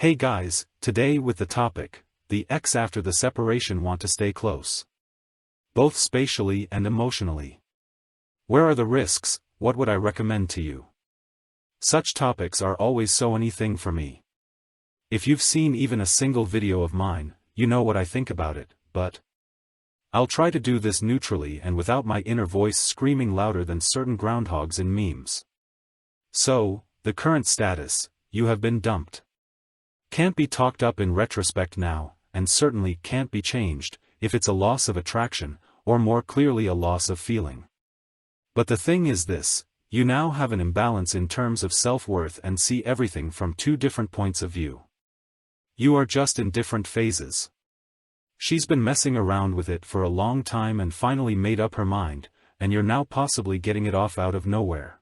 Hey guys, today with the topic, the ex after the separation want to stay close. Both spatially and emotionally. Where are the risks? What would I recommend to you? Such topics are always so anything for me. If you've seen even a single video of mine, you know what I think about it, but I'll try to do this neutrally and without my inner voice screaming louder than certain groundhogs in memes. So, the current status, you have been dumped. Can't be talked up in retrospect now, and certainly can't be changed, if it's a loss of attraction, or more clearly a loss of feeling. But the thing is this, you now have an imbalance in terms of self-worth and see everything from two different points of view. You are just in different phases. She's been messing around with it for a long time and finally made up her mind, and you're now possibly getting it off out of nowhere.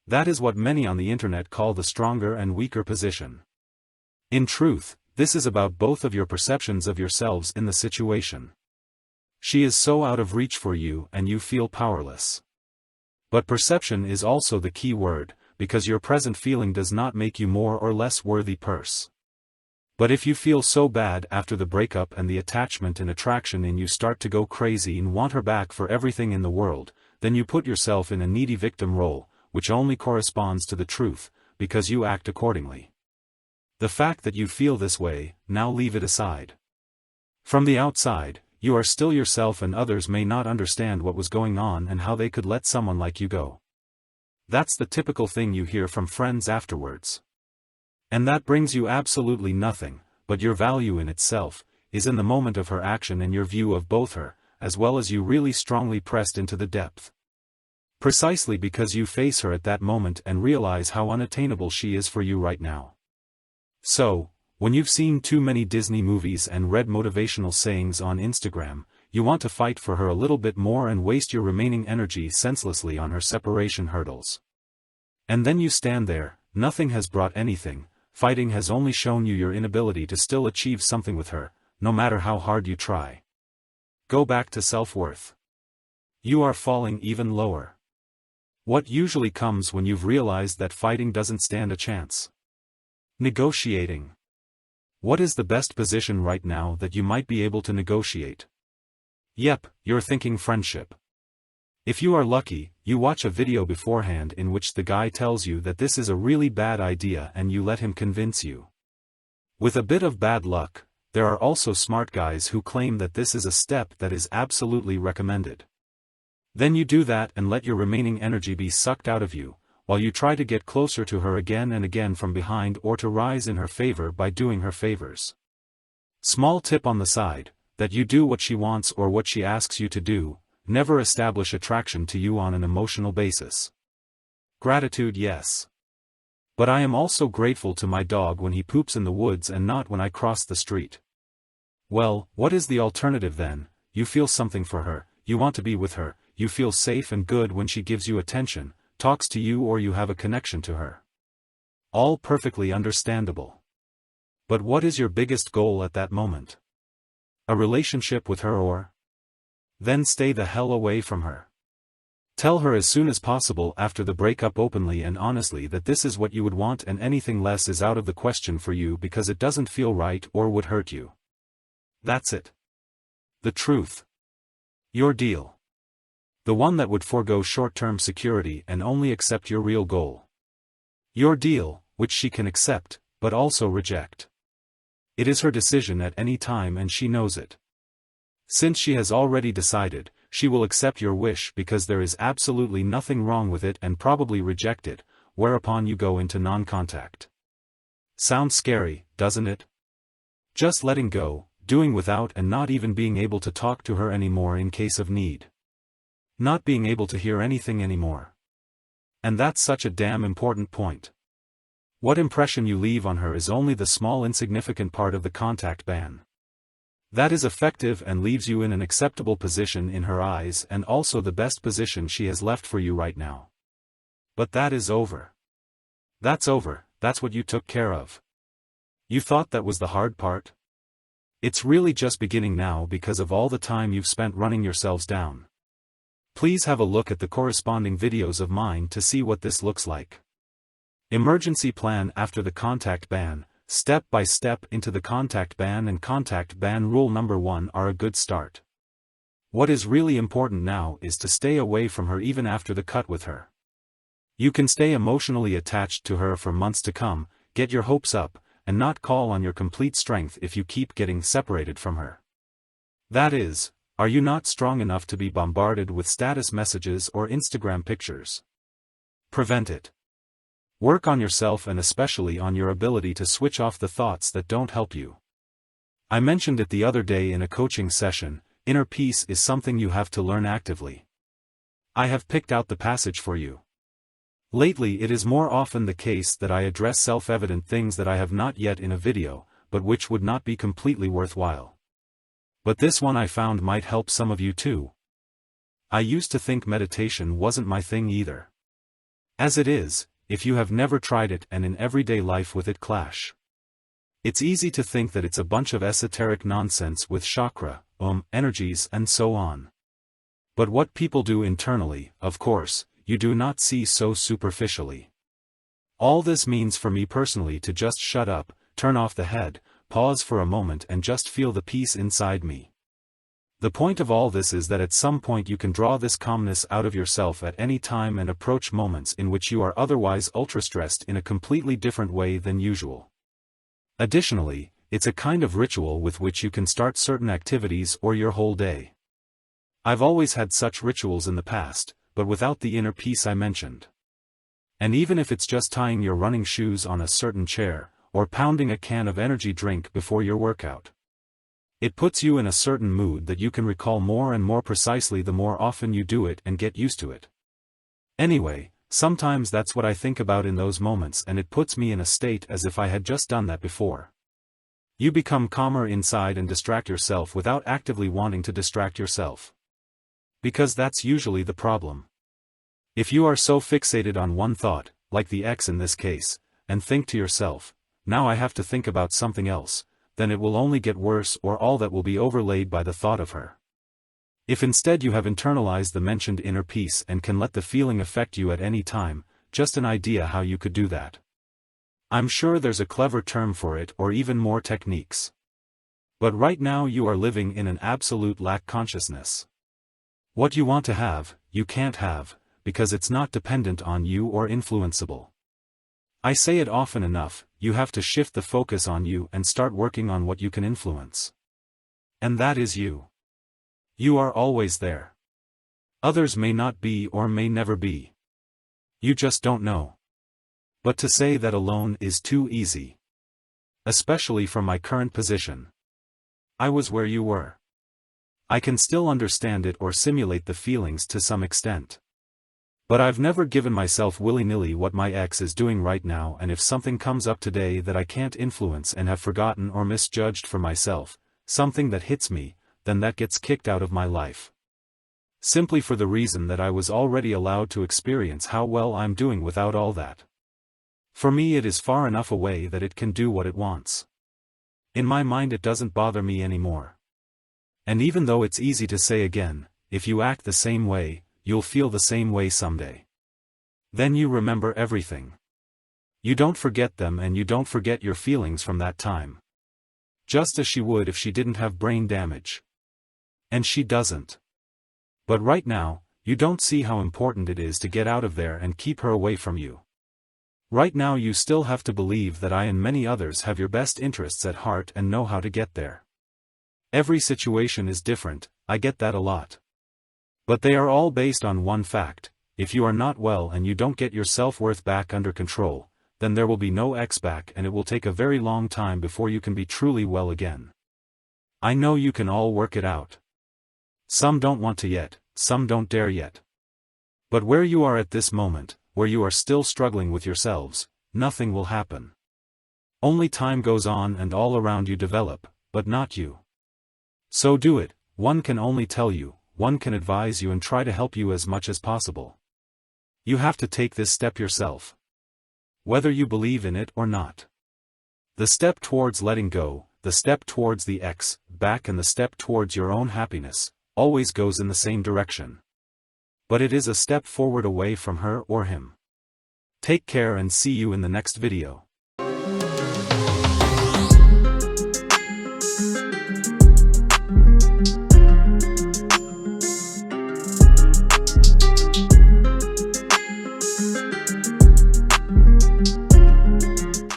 That is what many on the internet call the stronger and weaker position. In truth, this is about both of your perceptions of yourselves in the situation. She is so out of reach for you and you feel powerless. But perception is also the key word, because your present feeling does not make you more or less worthy purse. But if you feel so bad after the breakup and the attachment and attraction in you start to go crazy and want her back for everything in the world, then you put yourself in a needy victim role, which only corresponds to the truth, because you act accordingly. The fact that you feel this way, now leave it aside. From the outside, you are still yourself and others may not understand what was going on and how they could let someone like you go. That's the typical thing you hear from friends afterwards. And that brings you absolutely nothing, but your value in itself, is in the moment of her action and your view of both her, as well as you really strongly pressed into the depth. Precisely because you face her at that moment and realize how unattainable she is for you right now. So, when you've seen too many Disney movies and read motivational sayings on Instagram, you want to fight for her a little bit more and waste your remaining energy senselessly on her separation hurdles. And then you stand there, nothing has brought anything, fighting has only shown you your inability to still achieve something with her, no matter how hard you try. Go back to self-worth. You are falling even lower. What usually comes when you've realized that fighting doesn't stand a chance? Negotiating. What is the best position right now that you might be able to negotiate? Yep, you're thinking friendship. If you are lucky, you watch a video beforehand in which the guy tells you that this is a really bad idea and you let him convince you. With a bit of bad luck, there are also smart guys who claim that this is a step that is absolutely recommended. Then you do that and let your remaining energy be sucked out of you, while you try to get closer to her again and again from behind or to rise in her favor by doing her favors. Small tip on the side, that you do what she wants or what she asks you to do, never establish attraction to you on an emotional basis. Gratitude, yes. But I am also grateful to my dog when he poops in the woods and not when I cross the street. Well, what is the alternative then? You feel something for her, you want to be with her, you feel safe and good when she gives you attention, talks to you or you have a connection to her. All perfectly understandable. But what is your biggest goal at that moment? A relationship with her or? Then stay the hell away from her. Tell her as soon as possible after the breakup openly and honestly that this is what you would want and anything less is out of the question for you because it doesn't feel right or would hurt you. That's it. The truth. Your deal. The one that would forego short-term security and only accept your real goal. Your deal, which she can accept, but also reject. It is her decision at any time and she knows it. Since she has already decided, she will accept your wish because there is absolutely nothing wrong with it and probably reject it, whereupon you go into non-contact. Sounds scary, doesn't it? Just letting go, doing without and not even being able to talk to her anymore in case of need. Not being able to hear anything anymore. And that's such a damn important point. What impression you leave on her is only the small insignificant part of the contact ban. That is effective and leaves you in an acceptable position in her eyes and also the best position she has left for you right now. But that is over. That's over, that's what you took care of. You thought that was the hard part? It's really just beginning now because of all the time you've spent running yourselves down. Please have a look at the corresponding videos of mine to see what this looks like. Emergency plan after the contact ban, Step by step into the contact ban and contact ban rule number 1 are a good start. What is really important now is to stay away from her even after the cut with her. You can stay emotionally attached to her for months to come, get your hopes up, and not call on your complete strength if you keep getting separated from her. That is, are you not strong enough to be bombarded with status messages or Instagram pictures? Prevent it. Work on yourself and especially on your ability to switch off the thoughts that don't help you. I mentioned it the other day in a coaching session, inner peace is something you have to learn actively. I have picked out the passage for you. Lately it is more often the case that I address self-evident things that I have not yet in a video, but which would not be completely worthwhile. But this one I found might help some of you too. I used to think meditation wasn't my thing either. As it is, if you have never tried it and in everyday life with it clash. It's easy to think that it's a bunch of esoteric nonsense with chakra, energies and so on. But what people do internally, of course, you do not see so superficially. All this means for me personally to just shut up, turn off the head, pause for a moment and just feel the peace inside me. The point of all this is that at some point you can draw this calmness out of yourself at any time and approach moments in which you are otherwise ultra-stressed in a completely different way than usual. Additionally, it's a kind of ritual with which you can start certain activities or your whole day. I've always had such rituals in the past, but without the inner peace I mentioned. And even if it's just tying your running shoes on a certain chair, or pounding a can of energy drink before your workout. It puts you in a certain mood that you can recall more and more precisely the more often you do it and get used to it. Anyway, sometimes that's what I think about in those moments and it puts me in a state as if I had just done that before. You become calmer inside and distract yourself without actively wanting to distract yourself. Because that's usually the problem. If you are so fixated on one thought, like the ex in this case, and think to yourself, now I have to think about something else, then it will only get worse or all that will be overlaid by the thought of her. If instead you have internalized the mentioned inner peace and can let the feeling affect you at any time, just an idea how you could do that. I'm sure there's a clever term for it or even more techniques. But right now you are living in an absolute lack consciousness. What you want to have, you can't have, because it's not dependent on you or influenceable. I say it often enough, you have to shift the focus on you and start working on what you can influence. And that is you. You are always there. Others may not be or may never be. You just don't know. But to say that alone is too easy. Especially from my current position. I was where you were. I can still understand it or simulate the feelings to some extent. But I've never given myself willy-nilly what my ex is doing right now, and if something comes up today that I can't influence and have forgotten or misjudged for myself, something that hits me, then that gets kicked out of my life. Simply for the reason that I was already allowed to experience how well I'm doing without all that. For me it is far enough away that it can do what it wants. In my mind it doesn't bother me anymore. And even though it's easy to say again, if you act the same way, you'll feel the same way someday. Then you remember everything. You don't forget them and you don't forget your feelings from that time. Just as she would if she didn't have brain damage. And she doesn't. But right now, you don't see how important it is to get out of there and keep her away from you. Right now you still have to believe that I and many others have your best interests at heart and know how to get there. Every situation is different, I get that a lot. But they are all based on one fact: if you are not well and you don't get your self-worth back under control, then there will be no ex back and it will take a very long time before you can be truly well again. I know you can all work it out. Some don't want to yet, some don't dare yet. But where you are at this moment, where you are still struggling with yourselves, nothing will happen. Only time goes on and all around you develop, but not you. So do it, one can only tell you, one can advise you and try to help you as much as possible. You have to take this step yourself. Whether you believe in it or not. The step towards letting go, the step towards the ex back and the step towards your own happiness, always goes in the same direction. But it is a step forward away from her or him. Take care and see you in the next video.